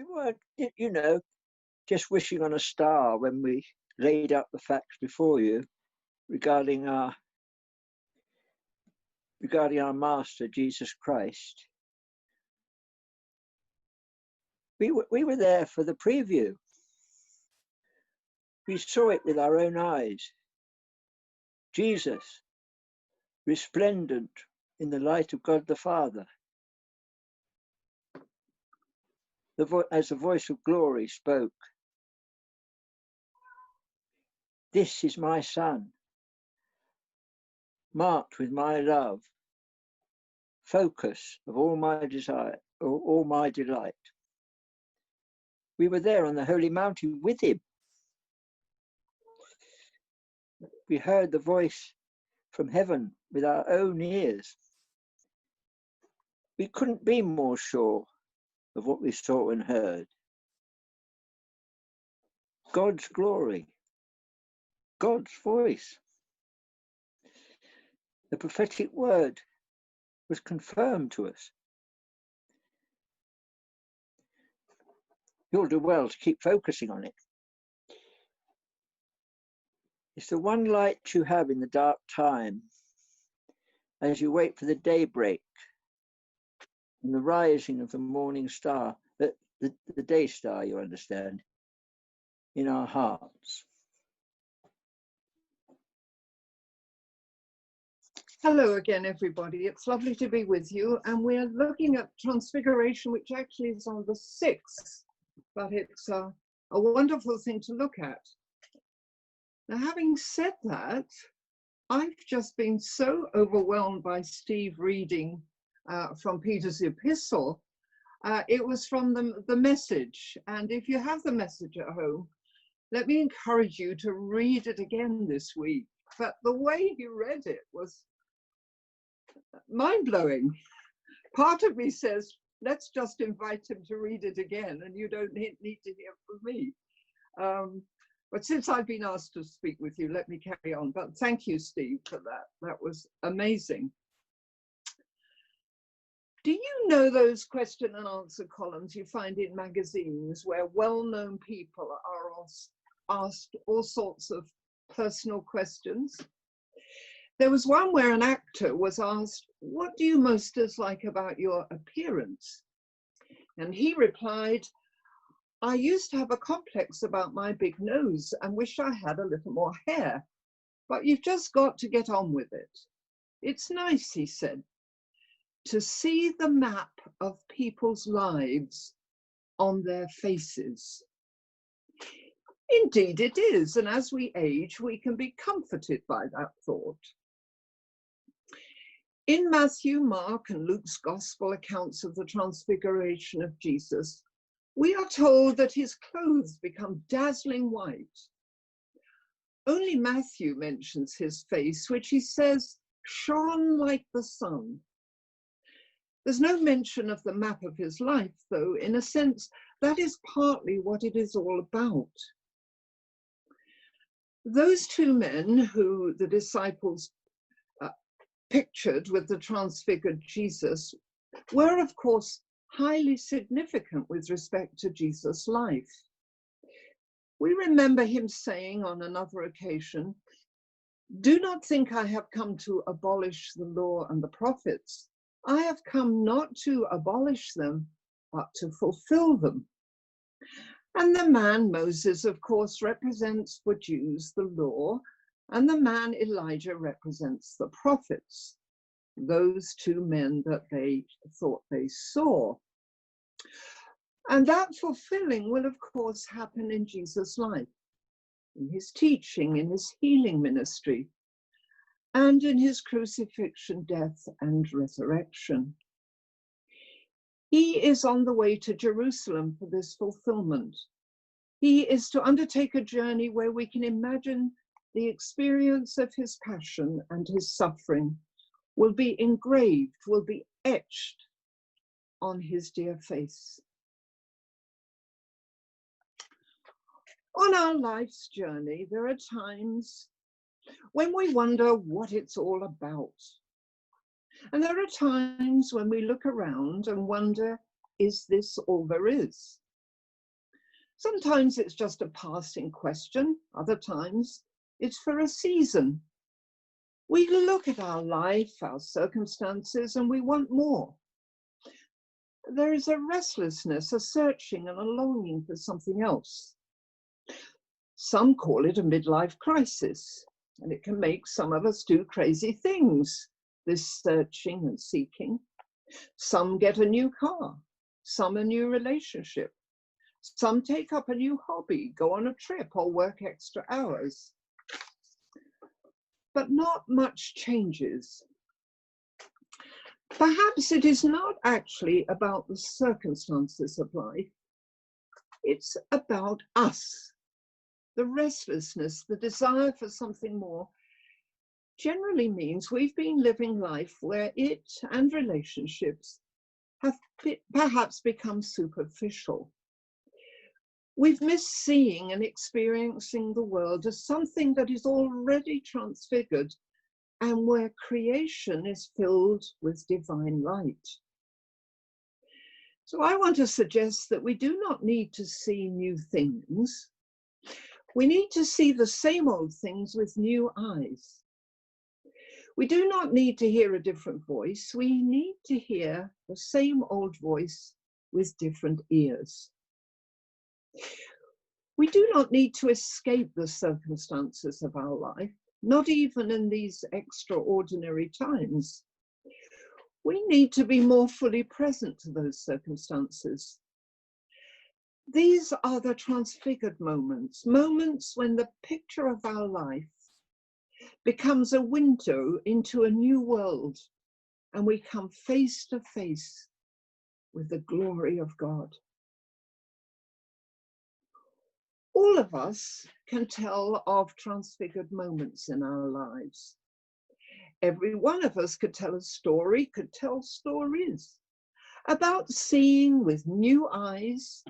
We weren't, just wishing on a star when we laid out the facts before you regarding our Master, Jesus Christ. We were there for the preview. We saw it with our own eyes. Jesus, resplendent in the light of God the Father. As the voice of glory spoke, "This is my Son, marked with my love, focus of all my desire, or all my delight." We were there on the holy mountain with him. We heard the voice from heaven with our own ears. We couldn't be more sure of what we saw and heard. God's glory, God's voice. The prophetic word was confirmed to us. You'll do well to keep focusing on it. It's the one light you have in the dark time as you wait for the daybreak and the rising of the morning star, the day star, you understand, in our hearts. Hello again, everybody. It's lovely to be with you. And we're looking at Transfiguration, which actually is on the 6th, but it's a wonderful thing to look at. Now, having said that, I've just been so overwhelmed by Steve reading from Peter's epistle. It was from the Message. And if you have the Message at home, let me encourage you to read it again this week. But the way he read it was mind-blowing. Part of me says, let's just invite him to read it again, and you don't need to hear from me. But since I've been asked to speak with you, let me carry on. But thank you, Steve, for that. That was amazing. Do you know those question and answer columns you find in magazines where well-known people are asked all sorts of personal questions? There was one where an actor was asked, "What do you most dislike about your appearance?" And he replied, "I used to have a complex about my big nose and wish I had a little more hair, but you've just got to get on with it. It's nice," he said, "to see the map of people's lives on their faces." Indeed it is, and as we age, we can be comforted by that thought. In Matthew, Mark, and Luke's Gospel accounts of the Transfiguration of Jesus, we are told that his clothes become dazzling white. Only Matthew mentions his face, which he says shone like the sun. There's no mention of the map of his life, though. In a sense, that is partly what it is all about. Those two men who the disciples pictured with the transfigured Jesus were, of course, highly significant with respect to Jesus' life. We remember him saying on another occasion, "Do not think I have come to abolish the law and the prophets. I have come not to abolish them, but to fulfill them." And the man Moses, of course, represents for Jews the law, and the man Elijah represents the prophets, those two men that they thought they saw. And that fulfilling will, of course, happen in Jesus' life, in his teaching, in his healing ministry, and in his crucifixion, death, and resurrection. He is on the way to Jerusalem for this fulfillment. He is to undertake a journey where we can imagine the experience of his passion and his suffering will be engraved, will be etched on his dear face. On our life's journey, there are times when we wonder what it's all about. And there are times when we look around and wonder, is this all there is? Sometimes it's just a passing question, other times it's for a season. We look at our life, our circumstances, and we want more. There is a restlessness, a searching, and a longing for something else. Some call it a midlife crisis, and it can make some of us do crazy things, this searching and seeking. Some get a new car, some a new relationship. Some take up a new hobby, go on a trip, or work extra hours. But not much changes. Perhaps it is not actually about the circumstances of life. It's about us. The restlessness, the desire for something more generally means we've been living life where it and relationships have perhaps become superficial. We've missed seeing and experiencing the world as something that is already transfigured and where creation is filled with divine light. So I want to suggest that we do not need to see new things. We need to see the same old things with new eyes. We do not need to hear a different voice. We need to hear the same old voice with different ears. We do not need to escape the circumstances of our life, not even in these extraordinary times. We need to be more fully present to those circumstances. These are the transfigured moments, moments when the picture of our life becomes a window into a new world, and we come face to face with the glory of God. All of us can tell of transfigured moments in our lives. Every one of us could tell a story, could tell stories about seeing with new eyes,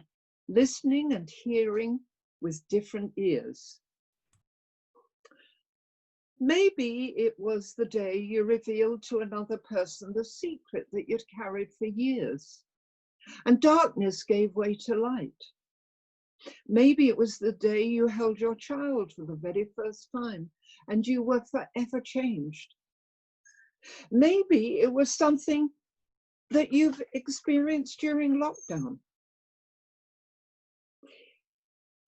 listening and hearing with different ears. Maybe it was the day you revealed to another person the secret that you'd carried for years, and darkness gave way to light. Maybe it was the day you held your child for the very first time and you were forever changed. Maybe it was something that you've experienced during lockdown.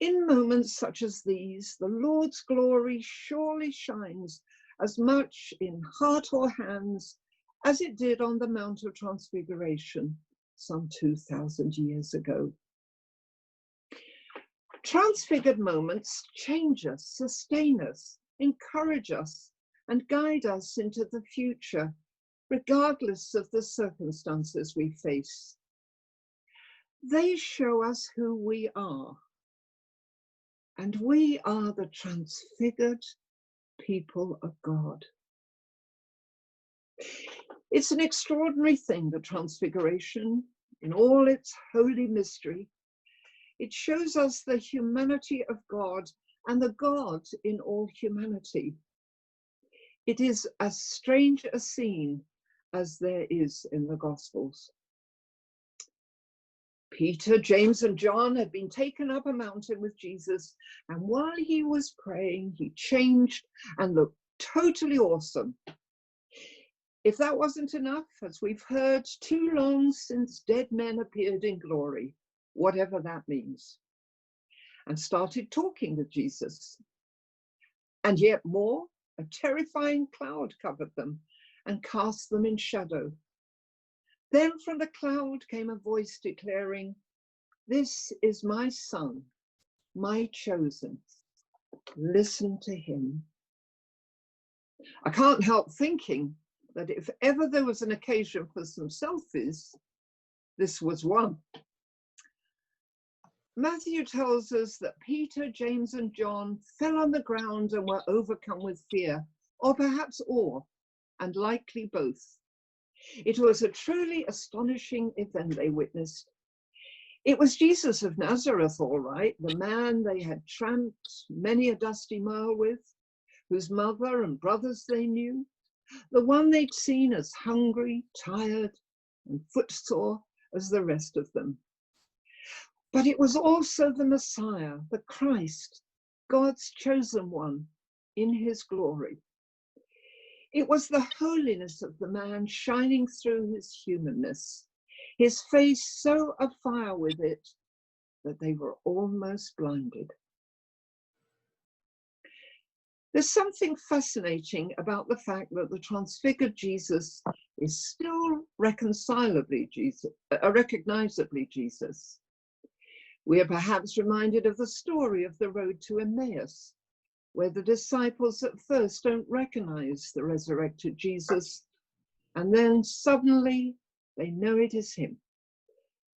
In moments such as these, the Lord's glory surely shines as much in heart or hands as it did on the Mount of Transfiguration some 2,000 years ago. Transfigured moments change us, sustain us, encourage us, and guide us into the future, regardless of the circumstances we face. They show us who we are, and we are the transfigured people of God. It's an extraordinary thing, the Transfiguration, in all its holy mystery. It shows us the humanity of God and the God in all humanity. It is as strange a scene as there is in the Gospels. Peter, James, and John had been taken up a mountain with Jesus, and while he was praying, he changed and looked totally awesome. If that wasn't enough, as we've heard, too long since dead men appeared in glory, whatever that means, and started talking with Jesus. And yet more, a terrifying cloud covered them and cast them in shadow. Then from the cloud came a voice declaring, "This is my son, my chosen. Listen to him." I can't help thinking that if ever there was an occasion for some selfies, this was one. Matthew tells us that Peter, James, and John fell on the ground and were overcome with fear, or perhaps awe, and likely both. It was a truly astonishing event they witnessed. It was Jesus of Nazareth, all right, the man they had tramped many a dusty mile with, whose mother and brothers they knew, the one they'd seen as hungry, tired, and footsore as the rest of them. But it was also the Messiah, the Christ, God's chosen one in his glory. It was the holiness of the man shining through his humanness, his face so afire with it that they were almost blinded. There's something fascinating about the fact that the transfigured Jesus is still recognizably Jesus. We are perhaps reminded of the story of the road to Emmaus, where the disciples at first don't recognize the resurrected Jesus, and then suddenly they know it is him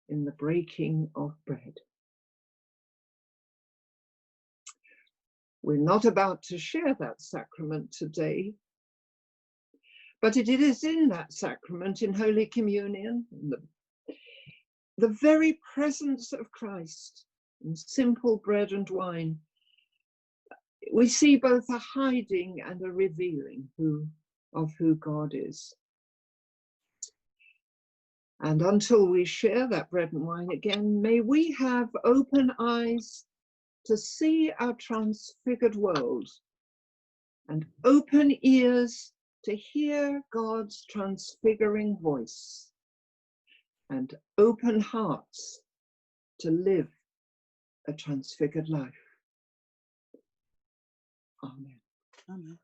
in the breaking of bread. We're not about to share that sacrament today, but it is in that sacrament, in Holy Communion, in the very presence of Christ in simple bread and wine, we see both a hiding and a revealing of who God is. And until we share that bread and wine again, may we have open eyes to see our transfigured world and open ears to hear God's transfiguring voice and open hearts to live a transfigured life. Amen. Amen.